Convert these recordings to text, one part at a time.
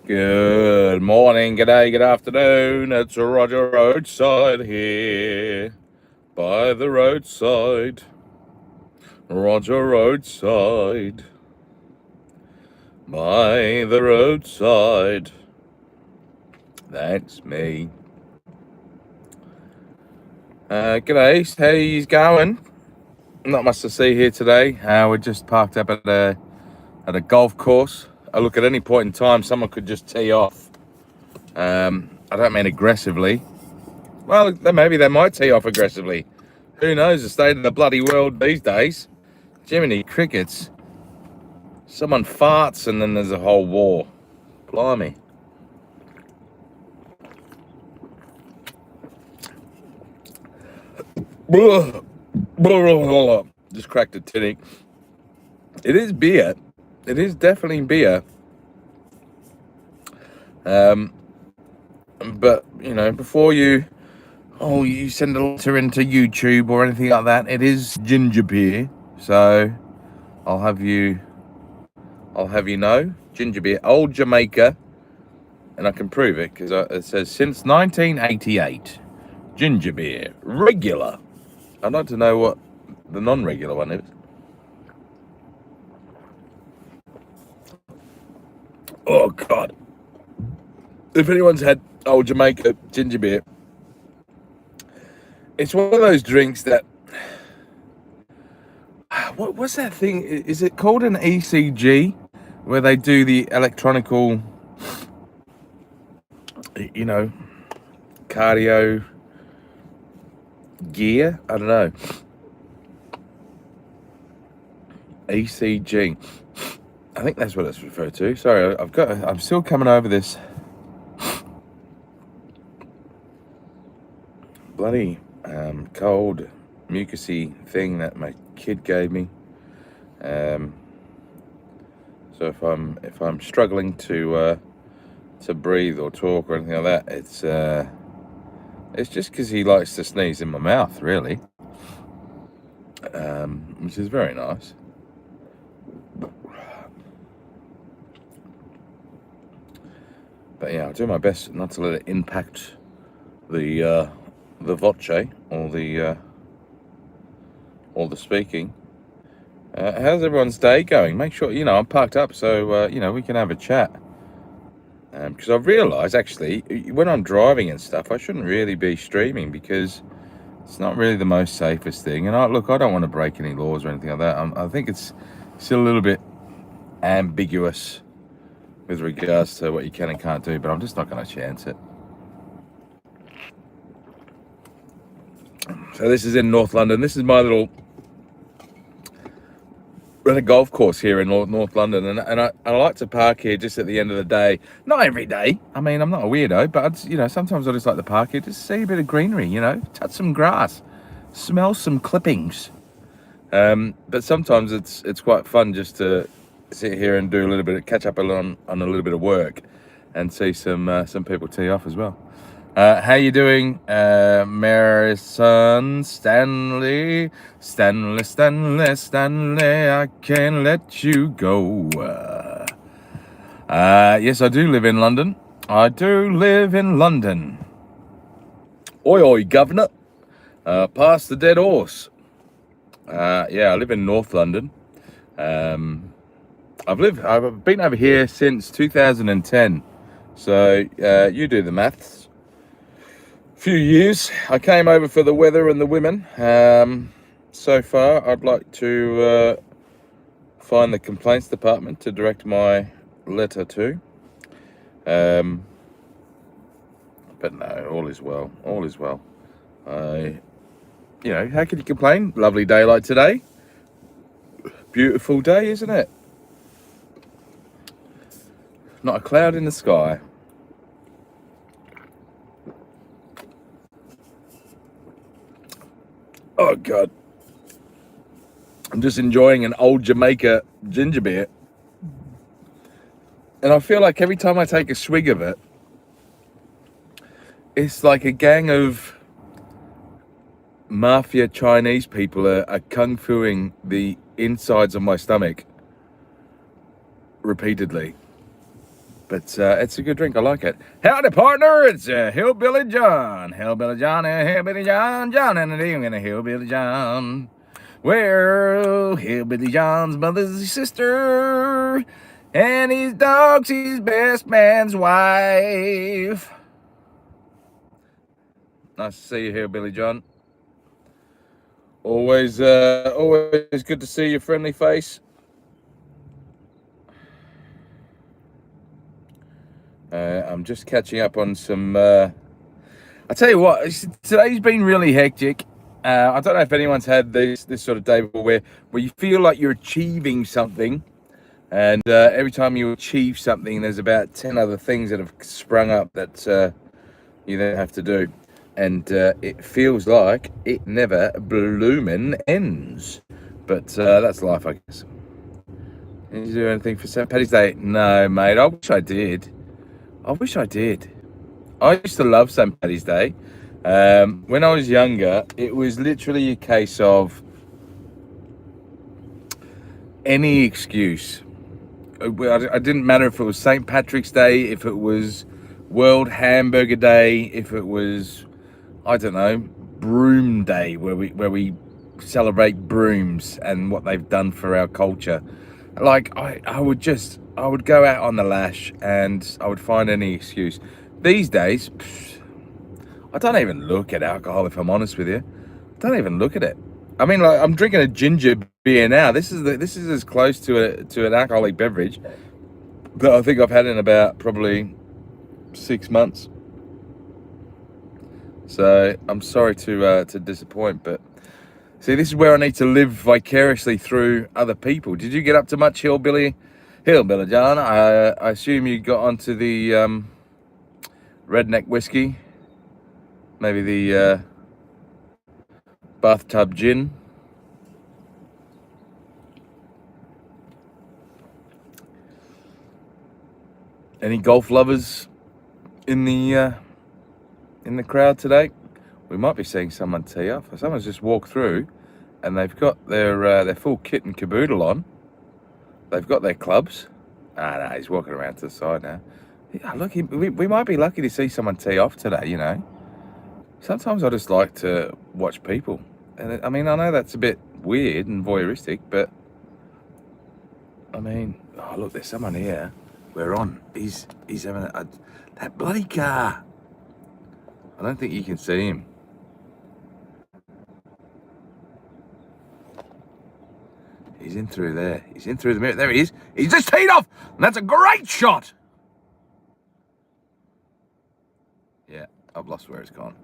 Good morning, good day, good afternoon. It's Roger Roadside here by the roadside. Roger Roadside by the roadside. That's me. G'day, how you going? Not much to see here today. We're just parked up at a golf course. Look, at any point in time, someone could just tee off. I don't mean aggressively. Well, maybe they might tee off aggressively. Who knows the state of the bloody world these days? Jiminy crickets. Someone farts and then there's a whole war. Blimey. Just cracked a tinny. It is beer. It is definitely beer. But, before you send a letter into YouTube or anything like that, it is ginger beer. So I'll have you know, ginger beer, old Jamaica, and I can prove it because it says since 1988, ginger beer, regular. I'd like to know what the non-regular one is. Oh God! If anyone's had old Jamaica ginger beer, it's one of those drinks that. What's that thing? Is it called an ECG, where they do the electronical, cardio gear? I don't know. ECG. I think that's what it's referred to. Sorry, I'm still coming over this bloody cold, mucusy thing that my kid gave me. So if I'm struggling to breathe or talk or anything like that, it's just because he likes to sneeze in my mouth, really, which is very nice. But yeah, I'll do my best not to let it impact the voce or the speaking. How's everyone's day going? Make sure I'm parked up so we can have a chat. Because I've realised actually when I'm driving and stuff, I shouldn't really be streaming because it's not really the most safest thing. And I don't want to break any laws or anything like that. I think it's still a little bit ambiguous with regards to what you can and can't do, but I'm just not going to chance it. So this is in North London. This is my little golf course here in North London, and I like to park here just at the end of the day. Not every day. I mean, I'm not a weirdo, but sometimes I just like to park here, just see a bit of greenery, touch some grass, smell some clippings. But sometimes it's quite fun just to sit here and do a little bit of catch up on a little bit of work, and see some people tee off as well. How you doing, Marison Stanley? Stanley, I can't let you go. Yes, I do live in London. Oi, oi, governor. Past the dead horse. Yeah, I live in North London. I've been over here since 2010. So you do the maths. Few years. I came over for the weather and the women. So far, I'd like to find the complaints department to direct my letter to. But no, all is well. All is well. How could you complain? Lovely day like today. Beautiful day, isn't it? Not a cloud in the sky. Oh God, I'm just enjoying an old Jamaica ginger beer, and I feel like every time I take a swig of it, it's like a gang of mafia Chinese people are kung fuing the insides of my stomach repeatedly. But it's a good drink. I like it. Howdy, partner. It's Hillbilly John. Hillbilly John and Hillbilly John. John and a Hillbilly John. Well, Hillbilly John's mother's his sister. And his dog's his best man's wife. Nice to see you, Hillbilly John. Always good to see your friendly face. I'm just catching up on some. I tell you what, today's been really hectic. I don't know if anyone's had this sort of day before where you feel like you're achieving something, and every time you achieve something, there's about 10 other things that have sprung up that you then have to do, and it feels like it never bloomin' ends. But that's life, I guess. Did you do anything for St. Paddy's Day? No, mate. I wish I did. I used to love St. Paddy's Day. When I was younger, it was literally a case of any excuse. It didn't matter if it was St. Patrick's Day, if it was World Hamburger Day, if it was, I don't know, Broom Day, where we celebrate brooms and what they've done for our culture. Like I would go out on the lash and I would find any excuse. These days, I don't even look at alcohol, if I'm honest with you. Don't even look at it. I mean, like, I'm drinking a ginger beer now. This is as close to an alcoholic beverage that I think I've had in about probably 6 months. So I'm sorry to disappoint, but see, this is where I need to live vicariously through other people. Did you get up to much, Hillbilly John? I assume you got onto the redneck whiskey, maybe the bathtub gin. Any golf lovers in the crowd today? We might be seeing someone tee off. Someone's just walked through, and they've got their full kit and caboodle on. They've got their clubs. No, he's walking around to the side now. Yeah, look, we might be lucky to see someone tee off today, you know. Sometimes I just like to watch people. And I mean, I know that's a bit weird and voyeuristic, but I mean, oh, look, there's someone here. We're on. He's having that bloody car. I don't think you can see him. He's in through there. He's in through the mirror. There he is. He's just teed off. And that's a great shot. Yeah, I've lost where it's gone.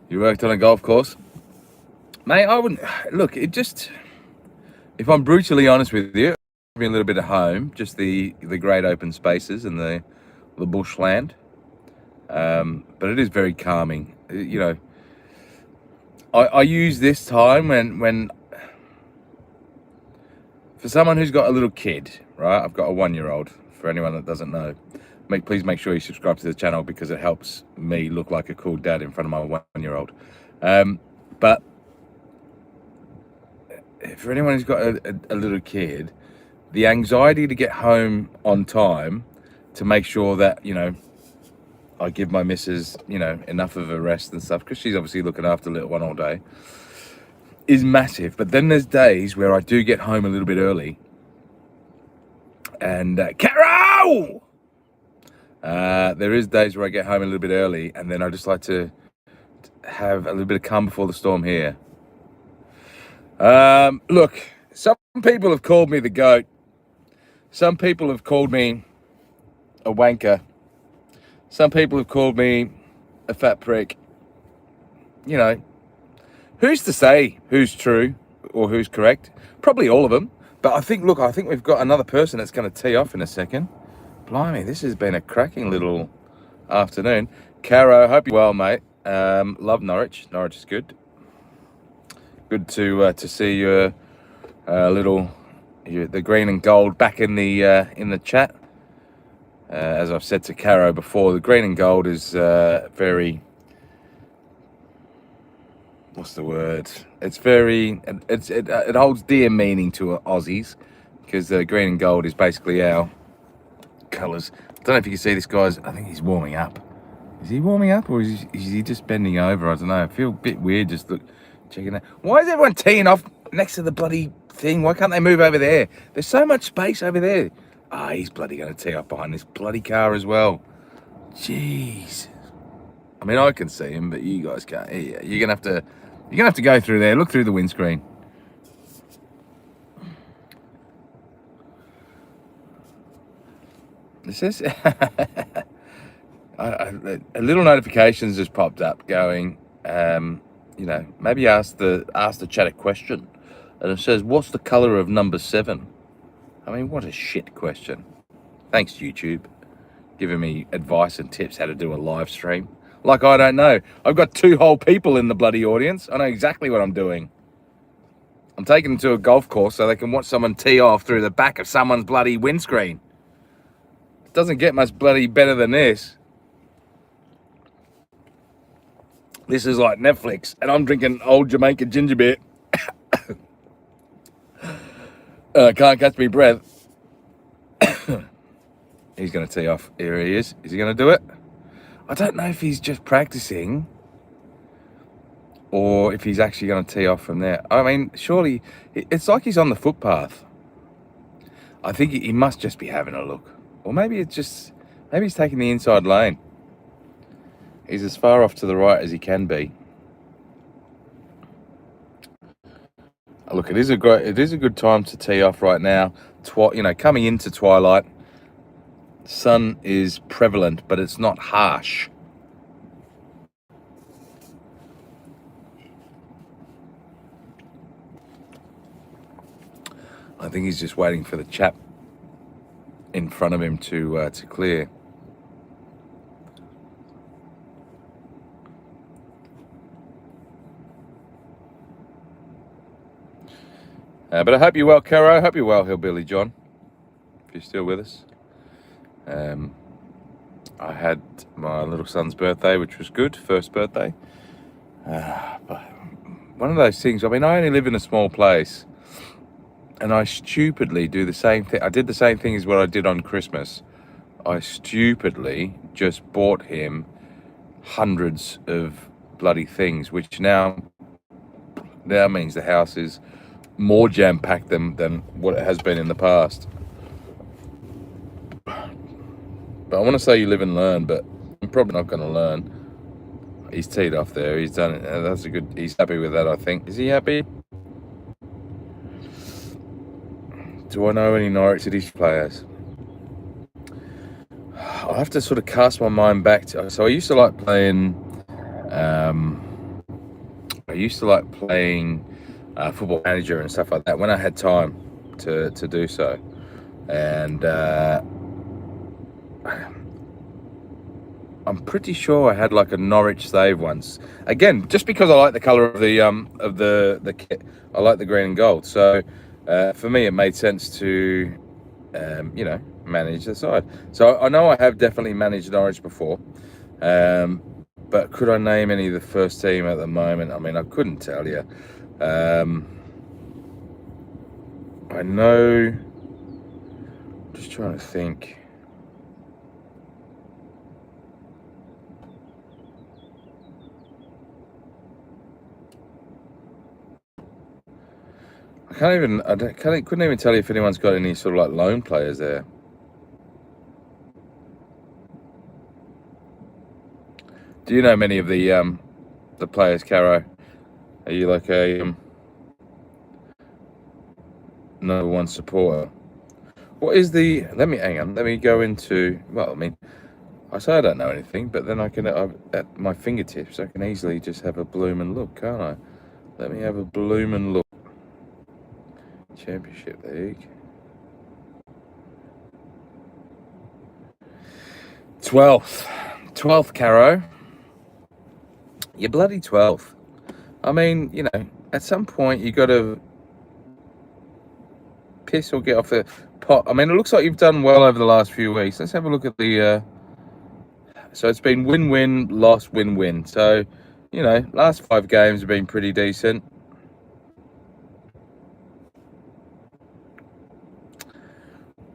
You worked on a golf course? Mate, I wouldn't. Look, it just... If I'm brutally honest with you, a little bit at home, just the great open spaces and the bushland. But it is very calming. You know, I use this time when for someone who's got a little kid, right? I've got a 1-year-old. For anyone that doesn't know, please make sure you subscribe to the channel because it helps me look like a cool dad in front of my 1-year-old. But for anyone who's got a little kid, the anxiety to get home on time to make sure that, you know, I give my missus, you know, enough of a rest and stuff, because she's obviously looking after the little one all day, is massive. But then there's days where I do get home a little bit early. And Caro! There is days where I get home a little bit early, and then I just like to have a little bit of calm before the storm here. Look, some people have called me the goat. Some people have called me a wanker. Some people have called me a fat prick. You know, who's to say who's true or who's correct? Probably all of them. But I think we've got another person that's going to tee off in a second. Blimey, this has been a cracking little afternoon. Caro, hope you're well, mate. Love Norwich. Norwich is good. Good to see your the green and gold back in the chat. As I've said to Caro before, the green and gold is very. What's the word? It's very. It holds dear meaning to Aussies. because the green and gold is basically our colours. I don't know if you can see this guy's, I think he's warming up. Is he warming up, or is he just bending over? I don't know. I feel a bit weird just checking that. Why is everyone teeing off next to the bloody thing? Why can't they move over there? There's so much space over there. Ah, he's bloody going to tee off behind this bloody car as well. Jeez. I mean, I can see him, but you guys can't. Yeah, you're gonna have to go through there. Look through the windscreen. It says a little notifications just popped up going, you know, maybe ask the chat a question, and it says, "What's the color of number 7?" I mean, what a shit question. Thanks, YouTube, giving me advice and tips how to do a live stream. Like I don't know. I've got 2 whole people in the bloody audience. I know exactly what I'm doing. I'm taking them to a golf course so they can watch someone tee off through the back of someone's bloody windscreen. It doesn't get much bloody better than this. This is like Netflix, and I'm drinking old Jamaica ginger beer. Can't catch me breath. He's going to tee off. Here he is. Is he going to do it? I don't know if he's just practicing or if he's actually going to tee off from there. I mean, surely it's like he's on the footpath. I think he must just be having a look. Or maybe he's taking the inside lane. He's as far off to the right as he can be. Look, it is a good time to tee off right now. You know, coming into twilight. Sun is prevalent, but it's not harsh. I think he's just waiting for the chap in front of him to clear. But I hope you're well, Caro. I hope you're well, Hillbilly John, if you're still with us. I had my little son's birthday, which was good, first birthday. But one of those things, I mean, I only live in a small place, and I stupidly do the same thing. I did the same thing as what I did on Christmas. I stupidly just bought him hundreds of bloody things, which now means the house is more jam-packed than what it has been in the past. But I want to say you live and learn, but I'm probably not going to learn. He's teed off there. He's done it. That's a good. He's happy with that, I think. Is he happy? Do I know any Norwich City players? I'll have to sort of cast my mind back to. So I used to like playing. Football Manager and stuff like that when I had time to do so, and. I'm pretty sure I had like a Norwich save once. Again, just because I like the colour of the kit. I like the green and gold. So for me, it made sense to, you know, manage the side. So I know I have definitely managed Norwich before. But could I name any of the first team at the moment? I mean, I couldn't tell you. I know. Just trying to think. Couldn't even tell you if anyone's got any sort of like loan players there. Do you know many of the players, Caro? Are you like a number one supporter? What is the? Let me go into. Well, I mean, I say I don't know anything, but then I can at my fingertips I can easily just have a bloom and look, can't I? Let me have a bloom and look. Championship League. 12th, Caro. You're bloody 12th. I mean, you know, at some point you got to piss or get off the pot. I mean, it looks like you've done well over the last few weeks. Let's have a look at the. So it's been win-win, loss, win-win. So, you know, last 5 games have been pretty decent.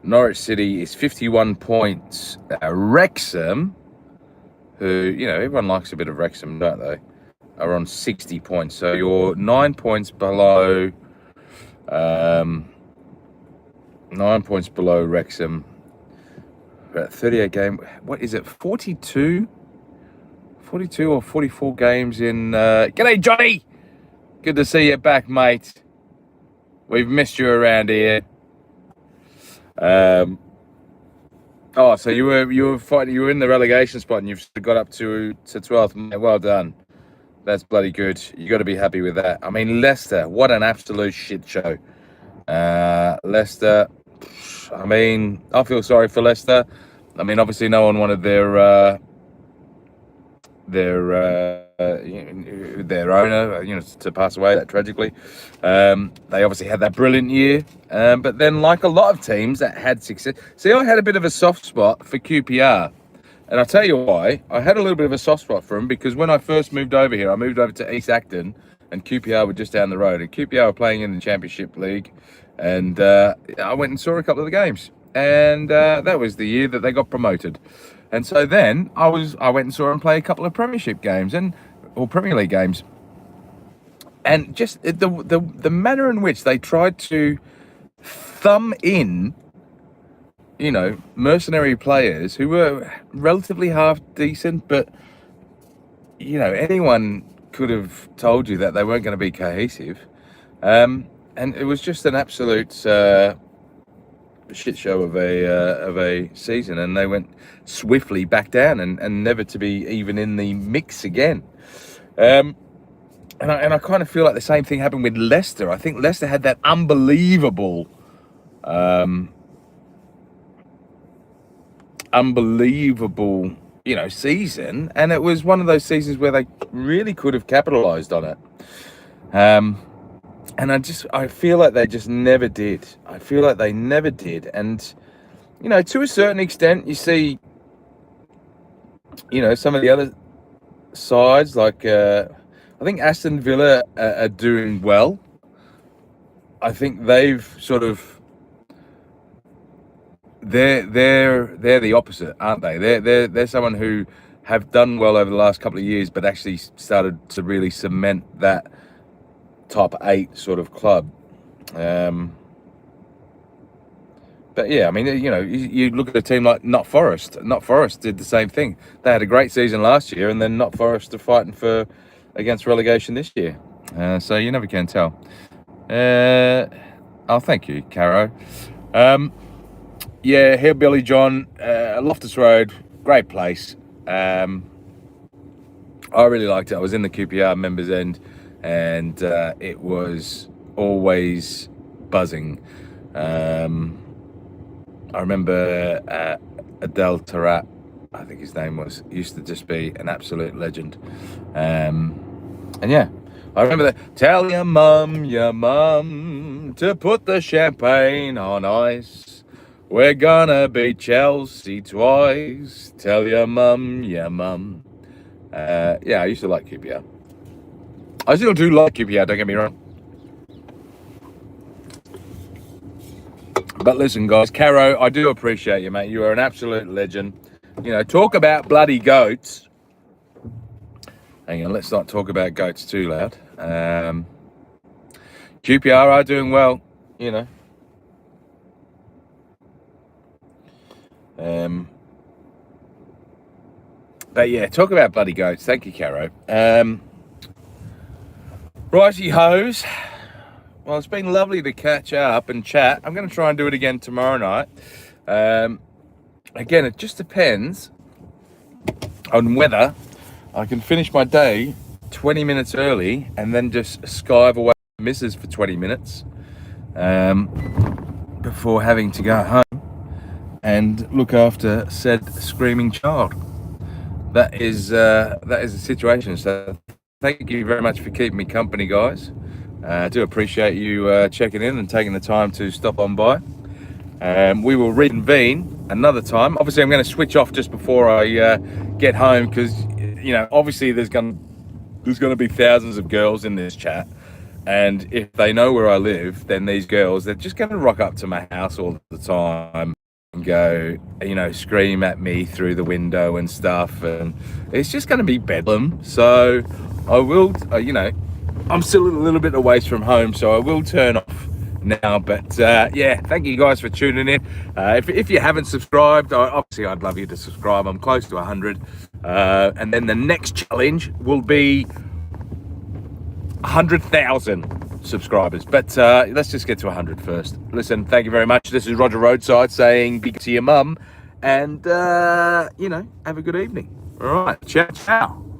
Norwich City is 51 points. Wrexham, who, you know, everyone likes a bit of Wrexham, don't they, are on 60 points. So you're 9 points below, 9 points below Wrexham. 38 game, what is it, 42 or 44 games in, g'day Johnny, good to see you back, mate. We've missed you around here. So you were fighting, you were in the relegation spot and you've got up to 12th, mate. Well done. That's bloody good. You got to be happy with that. I mean, Leicester, what an absolute shit show. Leicester, I mean, I feel sorry for Leicester. I mean, obviously no one wanted their owner, you know, to pass away that tragically. They obviously had that brilliant year, but then, like a lot of teams that had success, see, I had a bit of a soft spot for QPR, and I'll tell you why. I had a little bit of a soft spot for them because when I first moved over here, I moved over to East Acton, and QPR were just down the road, and QPR were playing in the Championship League, and I went and saw a couple of the games, and that was the year that they got promoted. And so then I went and saw them play a couple of Premiership games or Premier League games, and just the manner in which they tried to thumb in, you know, mercenary players who were relatively half decent, but you know, anyone could have told you that they weren't going to be cohesive, and it was just an absolute shit show of a season, and they went swiftly back down and never to be even in the mix again. And I kind of feel like the same thing happened with Leicester. I think Leicester had that unbelievable you know, season, and it was one of those seasons where they really could have capitalized on it. And I feel like they just never did. I feel like they never did. And, you know, to a certain extent, you see, you know, some of the other sides, like, I think Aston Villa are doing well. I think they've sort of, they're the opposite, aren't they? They're someone who have done well over the last couple of years, but actually started to really cement that top 8 sort of club. But yeah, I mean, you know, you look at a team like Not Forest. Not Forest did the same thing. They had a great season last year, and then Not Forest are fighting against relegation this year. So you never can tell. Oh, thank you, Caro. Yeah, Hillbilly John, Loftus Road, great place. I really liked it. I was in the QPR members end, and it was always buzzing. I remember Adel Tarat, I think his name was, used to just be an absolute legend. And yeah, I remember that. Tell your mum to put the champagne on ice. We're gonna beat Chelsea twice. Tell your mum. Yeah, I used to like QPR. I still do like QPR, don't get me wrong. But listen, guys, Caro, I do appreciate you, mate. You are an absolute legend. You know, talk about bloody goats. Hang on, let's not talk about goats too loud. QPR are doing well, you know. But yeah, talk about bloody goats. Thank you, Caro. Righty hoes. Well, it's been lovely to catch up and chat. I'm going to try and do it again tomorrow night. Again, it just depends on whether I can finish my day 20 minutes early and then just skive away the missus for 20 minutes before having to go home and look after said screaming child. That is the situation. So thank you very much for keeping me company, guys. I do appreciate you checking in and taking the time to stop on by. We will reconvene another time. Obviously, I'm going to switch off just before I get home because, you know, obviously there's going to be thousands of girls in this chat. And if they know where I live, then these girls, they're just going to rock up to my house all the time. and go, scream at me through the window and stuff, and it's just going to be bedlam. So I will, I'm still a little bit away from home, so I will turn off now. But yeah, thank you guys for tuning in. If you haven't subscribed, obviously I'd love you to subscribe. I'm close to 100, and then the next challenge will be 100,000 subscribers, but let's just get to 100 first. Listen, thank you very much. This is Roger Roadside saying be good to your mum, and have a good evening. All right, ciao.